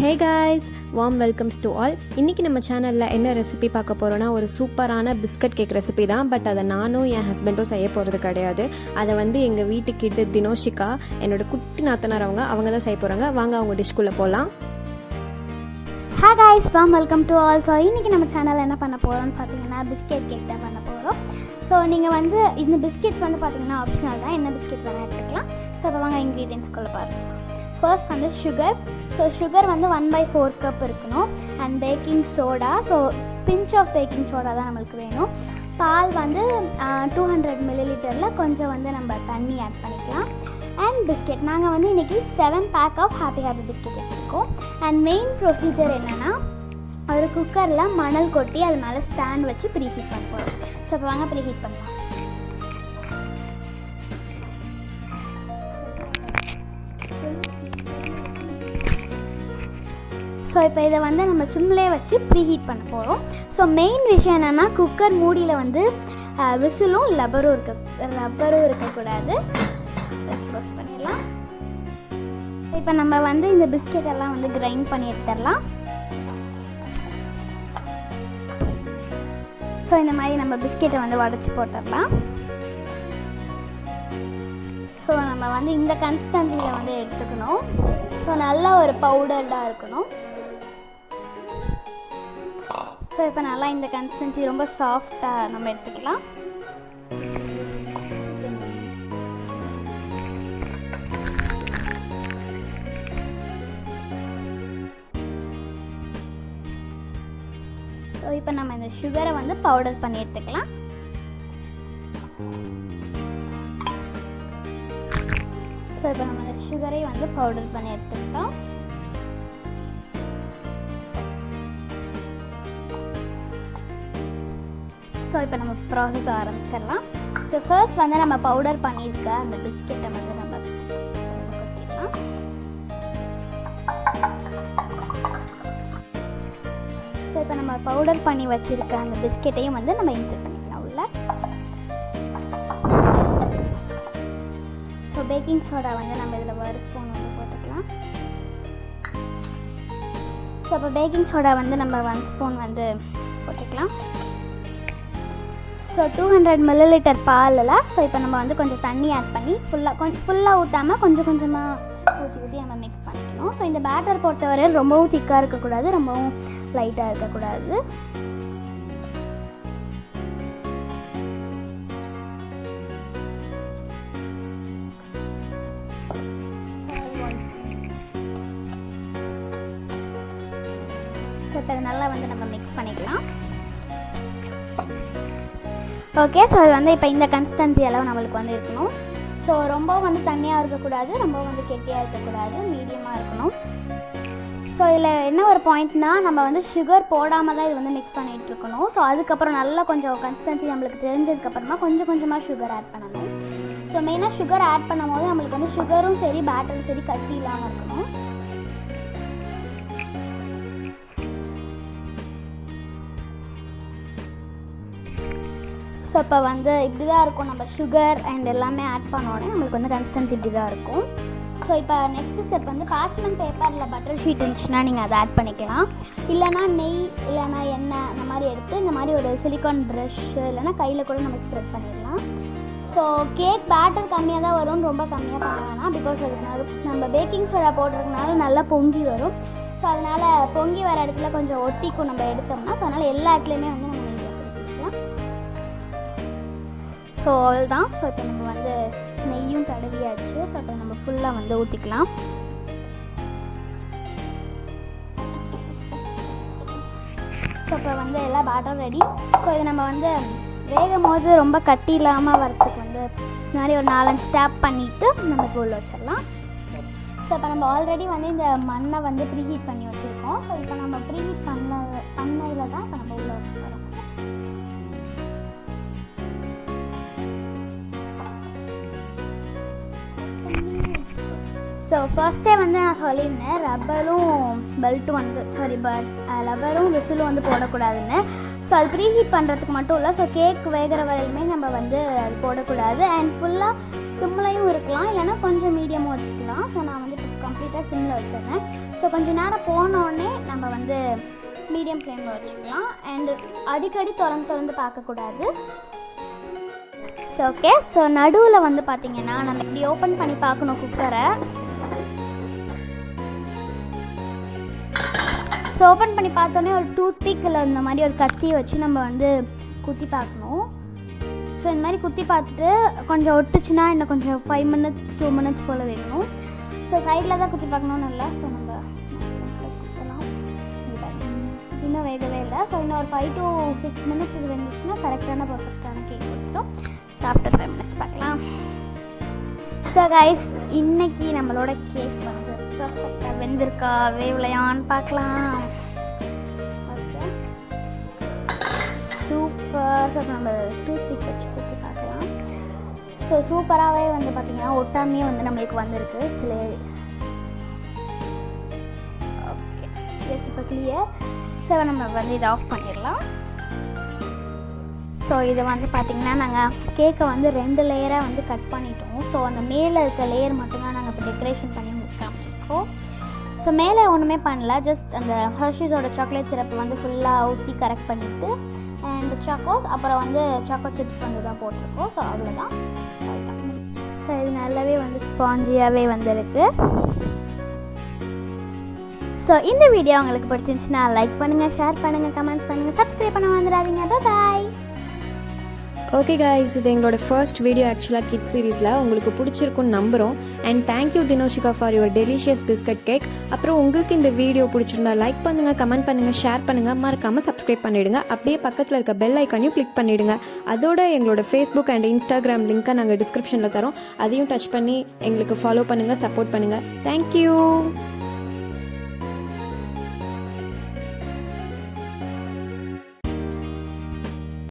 Hey guys, warm welcomes to all. இன்னைக்கு நம்ம சேனல்ல என்ன ரெசிபி பார்க்க போறோம்னா ஒரு சூப்பரான பிஸ்கட் கேக் ரெசிபி தான். பட் அதை நானும் என் ஹஸ்பண்டும் செய்ய போறது கிடையாது. அதை எங்க வீட்டுக்கிட்ட தினோஷிகா என்னோட குட்டி நாத்தனார் அவங்க தான் செய்ய போறாங்க. வாங்க அவங்க டிஷ்குள்ள போலாம். Hi guys, warm welcome to all. So இன்னைக்கு நம்ம சேனல்ல என்ன பண்ண போறோம்னு பாத்தீங்கன்னா பிஸ்கட் கேக் தான் பண்ண போறோம். ஸோ நீங்கள் இந்த பிஸ்கெட்ஸ் பார்த்தீங்கன்னா ஆப்ஷனல் தான், என்ன பிஸ்கெட் வேணால் எடுத்துக்கலாம். ஸோ இப்போ வாங்க இன்க்ரீடியன்ஸ்குள்ளே பாருங்கள். First sugar. So sugar 1/4 cup இருக்கணும். And baking soda. So pinch of baking soda தான் நம்மளுக்கு வேணும். பால் 200 ml கொஞ்சம் நம்ம தண்ணி ஆட் பண்ணிக்கலாம். அண்ட் பிஸ்கெட் நாங்கள் இன்றைக்கி 7 பேக் ஆஃப் ஹாப்பி பிஸ்கெட் எடுத்துருக்கோம். அண்ட் மெயின் ப்ரொசீஜர் என்னென்னா ஒரு குக்கரில் மணல் கொட்டி அது மேலே ஸ்டாண்ட் வச்சு ப்ரீஹீட் பண்ண போகிறோம். ஸோ இப்போ வாங்க ப்ரீஹீட் பண்ணலாம். ஸோ இப்போ இதை நம்ம சிம்லே வச்சு ப்ரீஹீட் பண்ண போகிறோம். ஸோ மெயின் விஷயம் என்னென்னா குக்கர் மூடியில் விசிலும் ரப்பரும் இருக்கக்கூடாது. க்ளோஸ் பண்ணிடலாம். இப்போ நம்ம இந்த பிஸ்கெட் எல்லாம் கிரைண்ட் பண்ணி எடுத்துடலாம். ஸோ இந்த மாதிரி நம்ம பிஸ்கெட்டை உடச்சி போட்டுடலாம். ஸோ நம்ம இந்த கன்சிஸ்டன்சியில் எடுத்துக்கணும். ஸோ நல்லா ஒரு பவுடர்டாக இருக்கணும். ஸோ இப்போ நல்லா இந்த கன்சிஸ்டன்சி ரொம்ப சாஃப்டாக நம்ம எடுத்துக்கலாம். ஸோ இப்போ நம்ம இந்த சுகரை பவுடர் பண்ணி எடுத்துக்கலாம். ஸோ இப்போ நம்ம இந்த சுகரை பவுடர் பண்ணி எடுத்துக்கிட்டோம். ஸோ இப்போ நம்ம ப்ராசஸ் ஆரம்பிச்சிடலாம். ஸோ ஃபர்ஸ்ட் நம்ம பவுடர் பண்ணியிருக்க அந்த பிஸ்கெட்டை நம்ம கொட்டிடலாம். ஸோ இப்போ நம்ம பவுடர் பண்ணி வச்சுருக்க அந்த பிஸ்கெட்டையும் நம்ம இன்சர்ட் பண்ணிக்கலாம் உள்ள. ஸோ பேக்கிங் சோடா நம்ம இதில் ஒரு ஸ்பூன் போட்டுக்கலாம். ஸோ இப்போ பேக்கிங் சோடா நம்ம 1 ஸ்பூன் போட்டுக்கலாம். ஸோ 200 ml பாலில் ஸோ இப்போ நம்ம கொஞ்சம் தண்ணி ஆட் பண்ணி ஃபுல்லாக ஊற்றாமல் கொஞ்சம் கொஞ்சமாக ஊற்றி நம்ம மிக்ஸ் பண்ணிக்கணும். ஸோ இந்த பேட்டர் பொறுத்தவரை ரொம்பவும் திக்காக இருக்கக்கூடாது, ரொம்பவும் லைட்டாக இருக்கக்கூடாது. ஸோ இப்போ நல்லா நம்ம மிக்ஸ் பண்ணிக்கலாம். ஓகே. ஸோ அது இப்போ இந்த கன்சிஸ்டன்சி அளவு நம்மளுக்கு இருக்கணும். ஸோ ரொம்பவும் தண்ணியாக இருக்கக்கூடாது, ரொம்பவும் கெட்டியாக இருக்கக்கூடாது, மீடியமாக இருக்கணும். ஸோ இதில் என்ன ஒரு பாயிண்ட்னா நம்ம சுகர் போடாமல் தான் இது மிக்ஸ் பண்ணிகிட்டு இருக்கணும். ஸோ அதுக்கப்புறம் நல்லா கொஞ்சம் கன்சிஸ்டன்சி நம்மளுக்கு தெரிஞ்சதுக்கப்புறமா கொஞ்சம் கொஞ்சமாக சுகர் ஆட் பண்ணணும். ஸோ மெயினாக சுகர் ஆட் பண்ணும் போது நம்மளுக்கு சுகரும் சரி பேட்டரும் சரி கட்டி இல்லாமல் இருக்கணும். ஸோ இப்போ இப்படி தான் இருக்கும். நம்ம சுகர் அண்ட் எல்லாமே ஆட் பண்ணோடனே நம்மளுக்கு கன்சிஸ்டன்சி இப்படி தான் இருக்கும். ஸோ இப்போ நெக்ஸ்ட் ஸ்டெப் பார்ச்மெண்ட் பேப்பர் இல்லை பட்டர் ஷீட் இருந்துச்சுன்னா நீங்கள் அதை ஆட் பண்ணிக்கலாம். இல்லைனா நெய் இல்லைனா எண்ணெய் அந்த மாதிரி எடுத்து இந்த மாதிரி ஒரு சிலிக்கான் ப்ரஷ் இல்லைனா கையில் கூட நம்ம ஸ்ப்ரெட் பண்ணிடலாம். ஸோ கேக் பேட்டர் கம்மியாக தான் வரும்னு ரொம்ப கம்மியாக பண்ண வேணாம். பிகாஸ் அதுனால நம்ம பேக்கிங் சோடா போடுறதுனால நல்லா பொங்கி வரும். ஸோ அதனால் பொங்கி வர இடத்துல கொஞ்சம் ஒட்டிக்கும் நம்ம எடுத்தோம்னா. ஸோ அதனால் எல்லா இடத்துலையுமே நம்ம ஸோ அவள் தான். ஸோ இப்போ நம்ம நெய்யும் தடவியாச்சு. ஸோ இப்போ நம்ம ஃபுல்லாக ஊற்றிக்கலாம். ஸோ இப்போ எல்லா பேட்டரும் ரெடி. ஸோ இது நம்ம வேகும் போது ரொம்ப கட்டி இல்லாமல் வரத்துக்கு இந்த மாதிரி ஒரு 4-5 ஸ்டாப் பண்ணிவிட்டு நம்ம உள்ள வச்சிடலாம். ஸோ இப்போ நம்ம ஆல்ரெடி இந்த மண்ணை ப்ரீஹீட் பண்ணி வச்சுருக்கோம். ஸோ இப்போ நம்ம ப்ரீஹீட் பண்ணதில் தான் இப்போ நம்ம உள்ள வச்சுக்கிறோம். ஸோ ஃபர்ஸ்ட்டே நான் சொல்லியிருந்தேன் ரப்பரும் பெல்ட்டும் ரப்பரும் விசிலும் போடக்கூடாதுன்னு. ஸோ அது ப்ரீஹீட் பண்ணுறதுக்கு மட்டும் இல்லை. ஸோ கேக் வேகிற வரையிலுமே நம்ம அது போடக்கூடாது. அண்ட் ஃபுல்லாக சிம்லையும் இருக்கலாம், இல்லைனா கொஞ்சம் மீடியமாக வச்சுக்கலாம். ஸோ நான் வந்து இப்போ கம்ப்ளீட்டாக சிம்மில் வச்சிடுறேன். ஸோ கொஞ்சம் நேரம் போனோடனே நம்ம வந்து மீடியம் ஃப்ளேமில் வச்சுக்கலாம். அண்டு அடிக்கடி திறந்து பார்க்கக்கூடாது. So okay. ஸோ நடுவில் வந்து பார்த்திங்கன்னா நம்ம இப்படி ஓப்பன் பண்ணி பார்க்கணும் குக்கரை. ஸோ ஓப்பன் பண்ணி பார்த்தோன்னே ஒரு டூத் பிக்கில் இந்த மாதிரி ஒரு கத்தியை வச்சு நம்ம வந்து குத்தி பார்க்கணும். ஸோ இந்த மாதிரி குத்தி பார்த்துட்டு கொஞ்சம் ஒட்டுச்சுன்னா இன்னும் கொஞ்சம் 5 minutes 2 minutes போல் வேணும். ஸோ சைடில் தான் குத்தி பார்க்கணுன்னு இல்லை. ஸோ நம்ம குத்தலாம். இன்னும் வேகவே இல்லை. ஸோ இன்னும் ஒரு 5 to 6 minutes இது வெந்துச்சுன்னா கரெக்டான பர்ஃபெக்டான கேக் கொடுத்துரும். ஸோ ஆஃப்டர் 5 minutes பார்க்கலாம். ஸோ கைஸ், இன்னைக்கு நம்மளோட கேக் வந்து பர்ஃபெக்டாக வெந்திருக்கா வேவலையான்னு பார்க்கலாம். Okay, super. ஸோ நம்ம டூத் பிக் வச்சு குத்தி பார்க்கலாம். ஸோ சூப்பராகவே வந்து பார்த்திங்கன்னா ஒட்டாமையே வந்து நம்மளுக்கு வந்திருக்கு. சில ஓகே, எஸ், இப்போ கிளியர். ஸோ நம்ம வந்து இதை ஆஃப் பண்ணிடலாம். ஸோ இதை வந்து பார்த்திங்கன்னா நாங்கள் கேக்கை வந்து 2 லேயராக வந்து கட் பண்ணிட்டோம். ஸோ அந்த மேலே இருக்க லேயர் மட்டும்தான் நாங்கள் இப்போ டெக்கரேஷன் பண்ணி காமிச்சிருக்கோம். ஸோ மேலே ஒன்றுமே பண்ணல, ஜஸ்ட் அந்த ஹர்ஷீஸோட சாக்லேட் சிரப்பு வந்து ஃபுல்லாக ஊற்றி கரெக்ட் பண்ணிவிட்டு அண்ட் சாக்கோஸ், அப்புறம் வந்து சாக்கோ சிப்ஸ் வந்து தான் போட்டிருக்கோம். ஸோ அவ்வளோதான். ஸோ இது நல்லாவே வந்து ஸ்பாஞ்சியாகவே வந்திருக்கு. ஸோ இந்த வீடியோ உங்களுக்கு பிடிச்சிருந்துச்சுன்னா லைக் பண்ணுங்கள், ஷேர் பண்ணுங்கள், கமெண்ட்ஸ் பண்ணுங்கள், சப்ஸ்கிரைப் பண்ண வந்துடாதீங்க. பாய். ஓகே கைஸ், இது எங்களோட ஃபர்ஸ்ட் வீடியோ ஆக்சுவலாக கிட் சீரீஸில். உங்களுக்கு பிடிச்சிருக்குன்னு நம்புகிறோம். And thank you Dinoshika for your delicious biscuit cake. அப்புறம் உங்களுக்கு இந்த வீடியோ பிடிச்சிருந்தா லைக் பண்ணுங்கள், கமெண்ட் பண்ணுங்கள், ஷேர் பண்ணுங்கள், மறக்காமல் சப்ஸ்கிரைப் பண்ணிவிடுங்க. அப்படியே பக்கத்தில் இருக்க பெல் ஐக்கானையும் கிளிக் பண்ணிவிடுங்க. அதோட எங்களோட ஃபேஸ்புக் அண்ட் இன்ஸ்டாகிராம் லிங்க்கை நாங்கள் டிஸ்கிரிப்ஷனில் தரோம். அதையும் டச் பண்ணி எங்களுக்கு ஃபாலோ பண்ணுங்கள், சப்போர்ட் பண்ணுங்கள். தேங்க்யூ.